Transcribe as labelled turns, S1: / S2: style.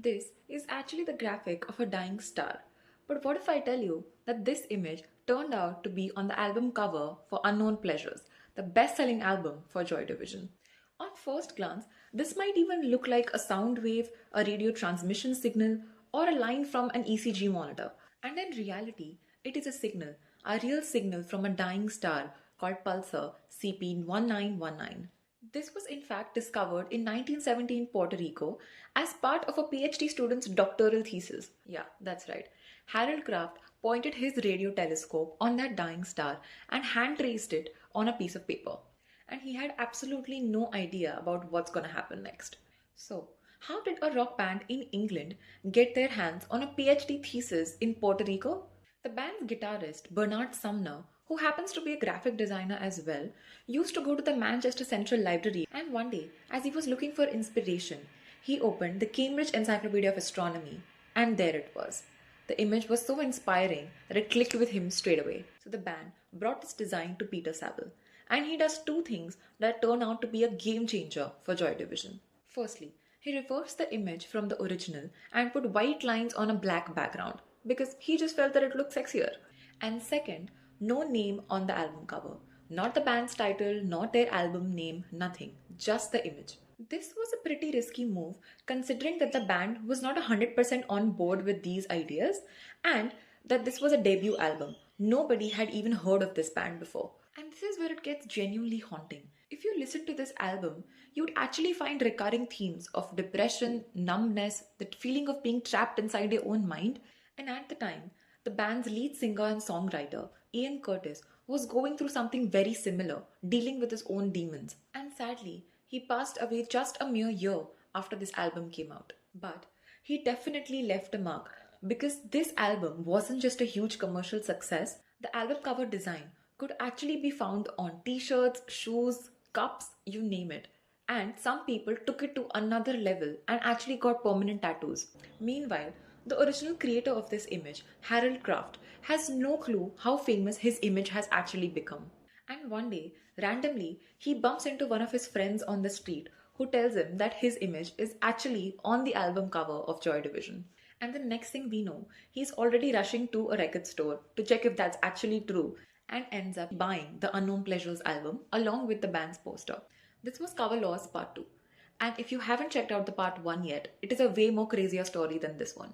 S1: This is actually the graphic of a dying star. But what if I tell you that this image turned out to be on the album cover for Unknown Pleasures, the best selling album for Joy Division? On first glance, this might even look like a sound wave, a radio transmission signal, or a line from an ECG monitor. And in reality, it is a real signal from a dying star called pulsar CP1919. This was in fact discovered in 1970 in Puerto Rico as part of a PhD student's doctoral thesis. Yeah, that's right. Harold Kraft pointed his radio telescope on that dying star and hand traced it on a piece of paper. And he had absolutely no idea about what's going to happen next. So, how did a rock band in England get their hands on a PhD thesis in Puerto Rico? The band's guitarist, Bernard Sumner, who happens to be a graphic designer as well, used to go to the Manchester Central Library, and one day, as he was looking for inspiration, he opened the Cambridge Encyclopedia of Astronomy, and there it was. The image was so inspiring that it clicked with him straight away. So the band brought this design to Peter Saville, and he does two things that turn out to be a game changer for Joy Division. Firstly, he reversed the image from the original and put white lines on a black background because he just felt that it looked sexier. And second, no name on the album cover. Not the band's title, not their album name, nothing. Just the image. This was a pretty risky move considering that the band was not 100% on board with these ideas and that this was a debut album. Nobody had even heard of this band before. And this is where it gets genuinely haunting. If you listen to this album, you'd actually find recurring themes of depression, numbness, that feeling of being trapped inside your own mind. And at the time, the band's lead singer and songwriter, Ian Curtis, was going through something very similar, dealing with his own demons. And sadly, he passed away just a mere year after this album came out. But he definitely left a mark because this album wasn't just a huge commercial success. The album cover design could actually be found on t-shirts, shoes, cups, you name it. And some people took it to another level and actually got permanent tattoos. Meanwhile, the original creator of this image, Harold Kraft, has no clue how famous his image has actually become. And one day, randomly, he bumps into one of his friends on the street who tells him that his image is actually on the album cover of Joy Division. And the next thing we know, he's already rushing to a record store to check if that's actually true and ends up buying the Unknown Pleasures album along with the band's poster. This was Cover Laws Part 2. And if you haven't checked out the Part 1 yet, it is a way more crazier story than this one.